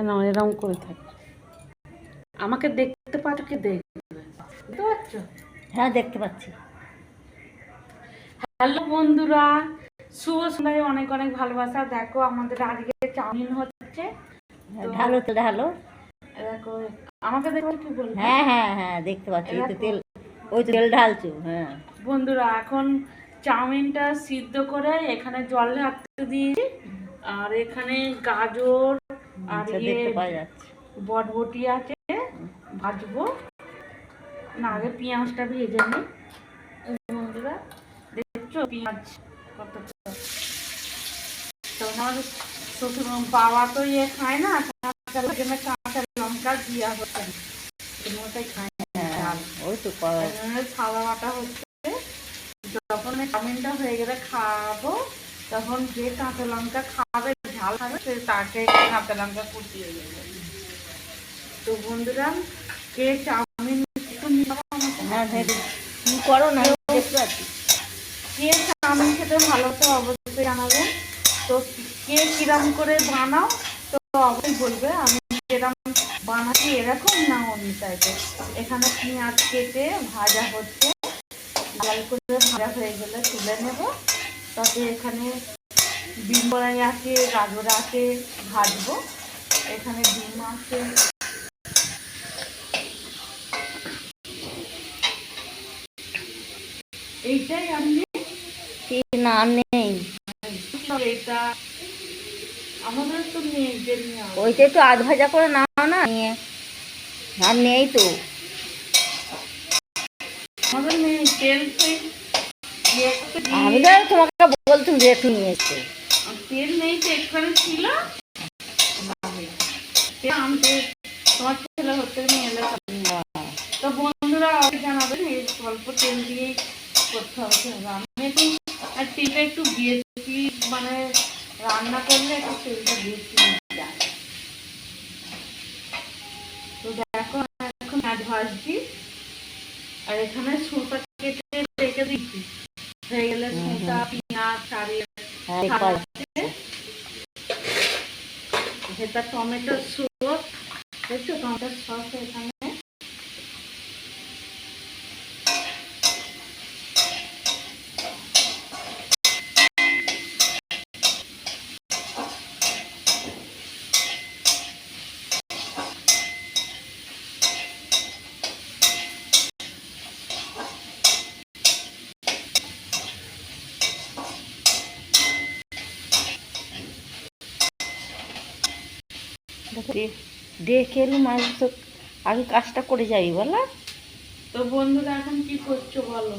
না এরকম করে থাকে। আমাকে দেখতে পাচ্ছ কি দেখতে পাচ্ছ? হ্যাঁ দেখতে পাচ্ছি। হ্যালো বন্ধুরা, শুভ সন্ধ্যায় অনেক অনেক ভালোবাসা। দেখো আমাদের আজকে চাউমিন হচ্ছে। ঢালো তো ঢালো। দেখো আমাকে দেখো কি বলবো। হ্যাঁ হ্যাঁ হ্যাঁ দেখতে পাচ্ছি। এই তো তেল, ওই তো তেল ঢালছো। হ্যাঁ বন্ধুরা এখন চাউমিনটা সিদ্ধ করে এখানে জল ঢালতে দিয়েছি, আর এখানে গাজর আর দেখতে পাওয়া যাচ্ছে, বটবটি আছে, ভাজবো না। আগে পেঁয়াজটা ভেজে নিই। বন্ধুরা দেখছো পেঁয়াজ কতটা, তোমার শ্বশুর বাবা তো ইয়ে খায় না, কাঁচা লঙ্কা দিয়া হচ্ছে ওটাই খায় না। ওই তো সাদা বাটা হচ্ছে। যখন চাউমিনটা হয়ে গেলে খাবো, তখন যে কাঁচা লঙ্কা খাবে ঝাল খাবে সে তাকে কাঁচা লঙ্কা কুচিয়ে দেবে। তো বন্ধুরা কে চাউমিন একটু করো না, দেখতে পাচ্ছি। কে চাউমিন খেতে ভালো তো অবশ্যই জানাবেন। তো কে কিরম করে বানাও তো অবশ্যই বলবে। আমি যেরকম বানাচ্ছি এরকম না অন্য টাইপের। এখানে পেঁয়াজ কেটে ভাজা হচ্ছে, লাল করে ভাজা হয়ে গেলে তুলে নেব। তাতে এখানে ডিম কড়াই আছে, গাজর আছে, ভাজবো। এখানে ডিম আছে, এইটাই আমি না নেই, এটা আমাদের তো নেই। ওইটা একটু আধ ভাজা করে নাও না, নিয়ে আর নেই তো আমাদের নেই তেল। আমি তো তোমাকে বলতাম যে একটু নিয়ে এসছে, তেল নেই তো এখানে ছিল। তোমার ছেলে হতে নিয়ে এলে তো বন্ধুরা জানাবেন এই অল্প তেল দিয়েই করতে হবে। আমি একটু তেলটা একটু বেশি, মানে রান্না করলে একটু তেলটা বেশি যায়। তো দেখো এখন মাছ ভাজছি, আর এখানে শসা কেটে রেখে দিচ্ছি। হয়ে গেলে শসা পেঁয়াজ ছাড়িয়ে এটা টমেটো সস, দেখছো টমেটো সস এখানে। দেখে এলু মাছ তো আগে কাজটা করে যাবি বলা। তো বন্ধুরা এখন কি করছো বলো?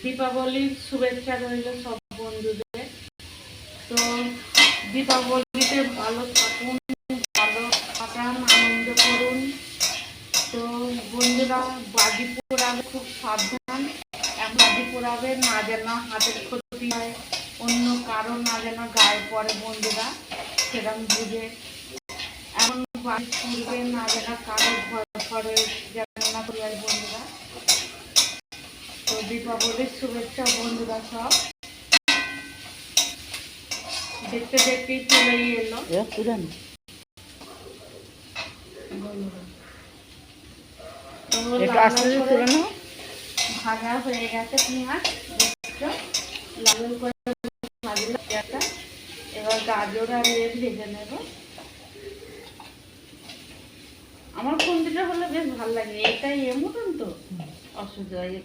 দীপাবলির শুভেচ্ছা রইল সব বন্ধুদের। তো দীপাবলিতে ভালো থাকুন, ভালো কাটান, আনন্দ করুন। তো বন্ধুরা বাজি পোড়াবে খুব সাবধান। বাজি পোড়াবে না যেন হাতের ক্ষতি হয়, অন্য কারো না যেন গায়ে পড়ে। বন্ধুরা সেরকম বুঝে এমন বাজি পুড়বে না যেন কারো ভয় করে যেন না পরিবার। বন্ধুরা তো দীপাবলির শুভেচ্ছা বন্ধুরা সব। দেখতে দেখতেই চলেই এলো। ভাজা হয়ে গেছে পেঁয়াজ, দেখছো লাল করে ভাজলে পেঁয়াজটা। এবার গাজর আর ভেজে নেব। আমার কোনটা হলে বেশ ভালো লাগে, এটাই মতন তো অসুবিধা হয়।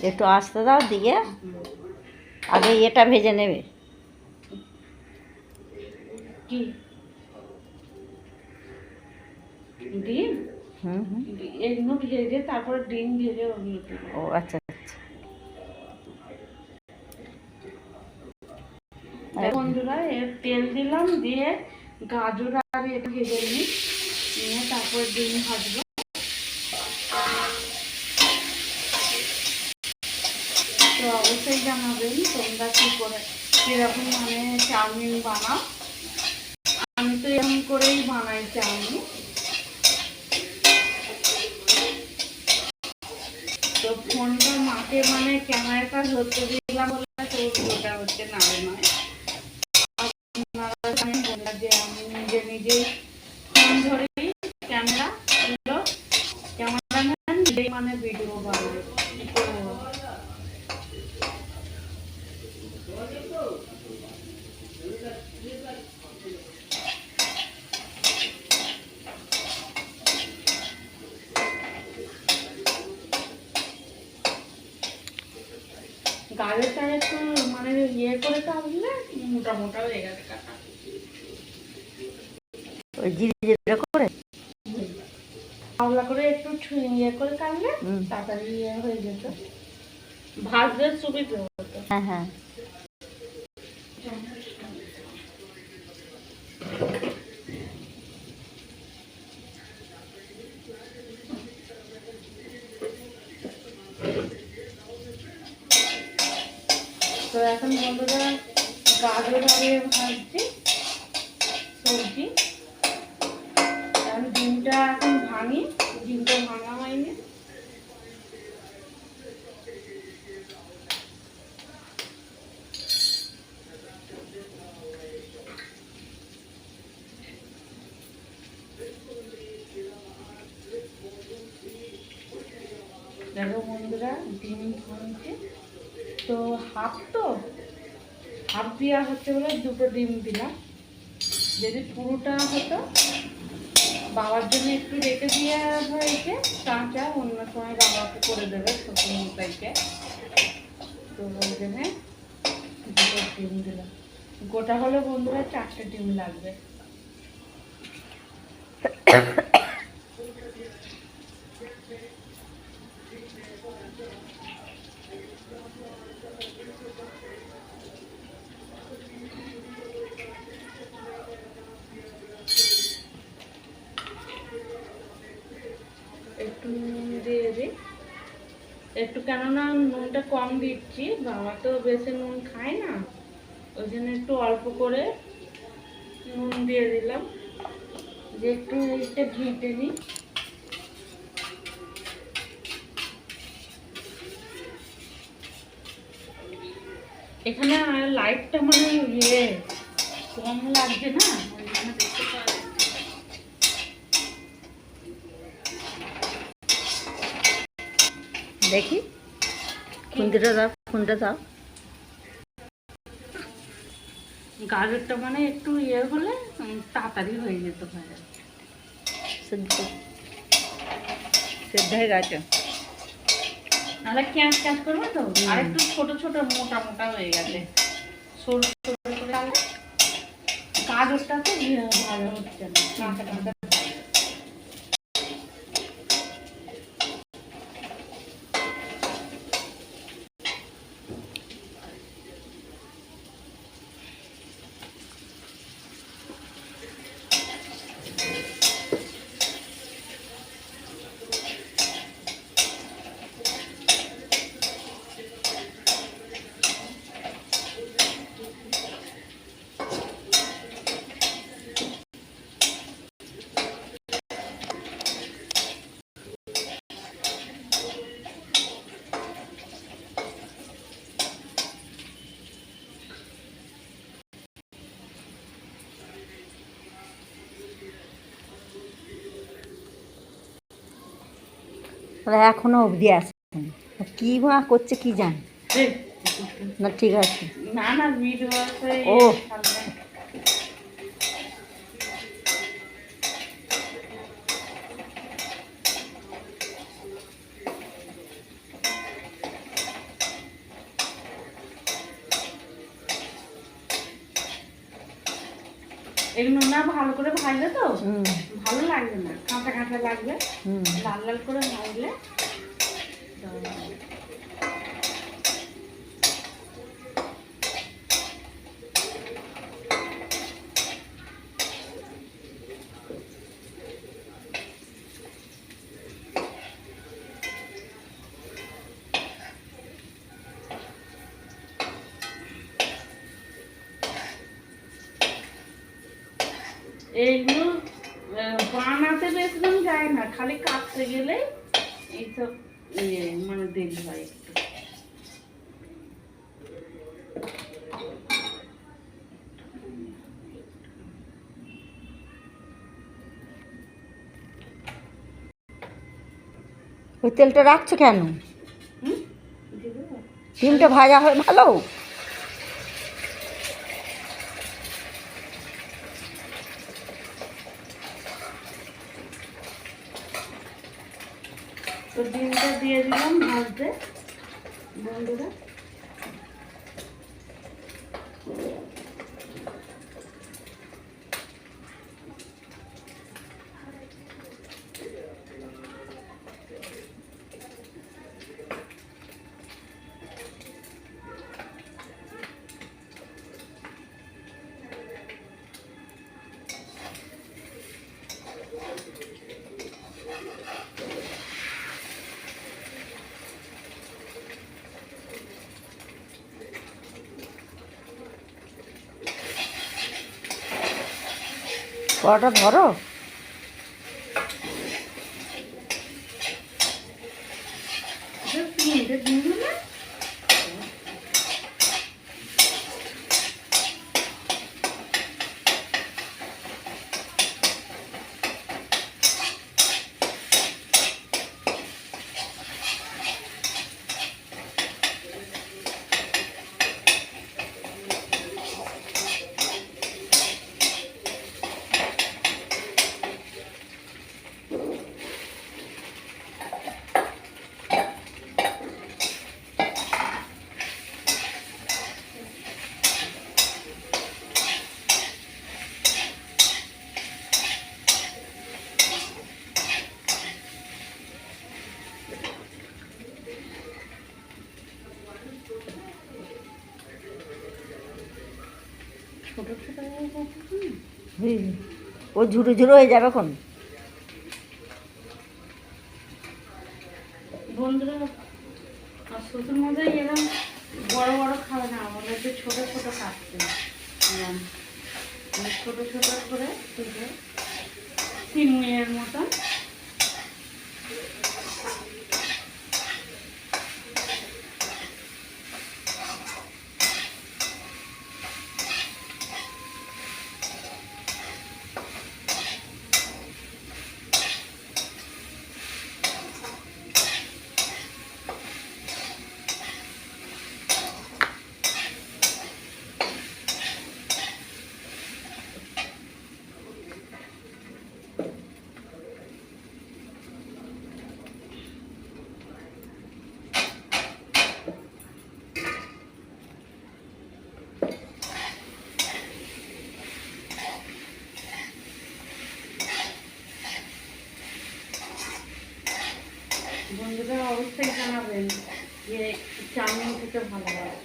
একটু আস্তে দাও, দিয়ে আগে এটা ভেজে নেবে। কি ডিম? এগুলো ভেজে তারপরে ডিম ভেজে ওগুলো। ও আচ্ছা আচ্ছা। বন্ধুরা এর তেল দিলাম, দিয়ে গাজর আর এটা ভেজে নিই, নিয়ে তারপর ডিম ভাজবো। তো অবশ্যই জানাবেন তোমরা কি করে কিরকম মানে চাউমিন বানাও। আমি তো এরকম করেই বানাই চাউমিন। আমাকে মানে ক্যামেরাটা ধরতে দিলাম বলে তো ভিডিওটা হচ্ছে নামে নয়। আপনারা জানেন বন্ধুরা যে আমি নিজে নিজেই ফোন ধরেই ক্যামেরা ক্যামেরাম্যান নিজেই মানে ভিডিও বানাই। গাজরটা একটু মানে ইয়ে করে কাটলে মোটা মোটা হয়ে গেছে কাটা। ওই জিরে করে আওলা করে একটু ইয়ে করে কাটলে তাড়াতাড়ি ইয়ে হয়ে যেত, ভাজলে সুবিধা হতো। হ্যাঁ হ্যাঁ। তো এখন বন্ধুরা গাজর আগে ভাজছি সবজি। এখন ডিমটা এখন ভাঙি, ডিমটা ভাঙা হয়নি। দেখো বন্ধুরা ডিম ভাঙছে তো হাফ দেওয়া হচ্ছে বলে দুটো ডিম দিলাম। যদি পুরোটা হতো বাবার জন্য একটু রেখে দেওয়া হয়েছে কাঁচা, অন্য সময় বাবাকে করে দেবে ছোটো মশাইকে। তো ওই জন্যে দুটো ডিম দিলাম। গোটা হলে বন্ধুরা 4টে ডিম লাগবে। একটু নুন দিয়ে দিই, একটু কেননা নুনটা কম দিচ্ছি, বাবা তো বেশি নুন খায় না, ওই জন্য একটু অল্প করে নুন দিয়ে দিলাম যে একটু এটা ঘেঁটে নিই। এখানে লাইটটা মানে ইয়ে কম লাগছে না, ওই জন্য দেখতে পাওয়া যাচ্ছে। দেখি খুন্তিটা দাও, খুন্তিটা দাও। গাজরটা মানে একটু ইয়ে হলে তাড়াতাড়ি হয়ে যেত ভাজা। সেদ্ধ হয়ে গেছে, নাহলে ক্যাঁচ ক্যাঁচ করবে তো। আর একটু ছোট ছোট মোটা মোটা হয়ে গেছে, সরু সরু করে গাজরটা তো ভালো হচ্ছে না, কাঁচা কাঁচা। এখনো অবধি আছে, কি মা করছে কি জানি না। ঠিক আছে, না না ভিডিও আছে। ও এগুলো না ভালো করে ভাজলে তো ভালো লাগবে না, কাঁচা কাঁচা লাগবে। লাল লাল করে ভাজলে এইগুলো বানাতে বেশি দিন যায় না, খালি কাটতে গেলে এইসব মানে দেরি হয় একটু। ওই তেলটা রাখছো কেন? হুম, দিয়ে দেবো। ডিমটা ভাজা হয় ভালো। তো ডিমটা দিয়ে দিলাম ভাজতে বন্ধুরা। কড়াটা ধরো। এটা ডিম না, ছোট ছোট ও ঝুরো ঝুরো হয়ে যাবে এখন। বন্ধুরা। আর শ্বশুর মশাই এরকম বড় বড় খাবে না, আমাদের একটু ছোট ছোট কাটতে ছোট ছোট করে সিমুইয়ের মতন। বন্ধুরা অবশ্যই জানাবেন যে চাউমিন খেতে ভালো লাগে।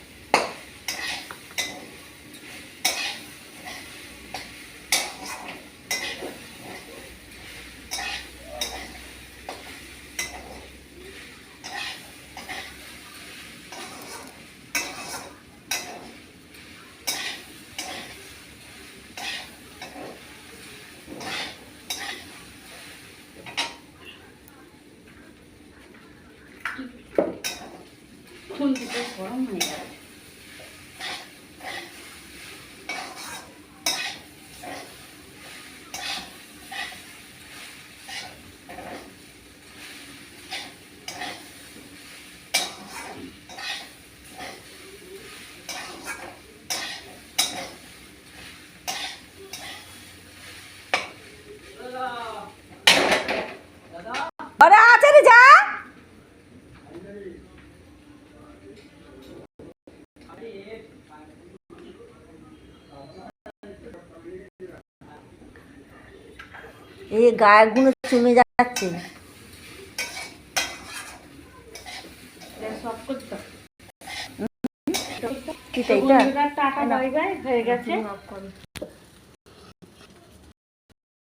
খুন্তিতে গরম হয়ে গেছে। আরে আছে রে যা। এই গায়ের গুলো চুমে যাচ্ছে। সব করতে কি তাই? টাটা বাই বাই হয়ে গেছে।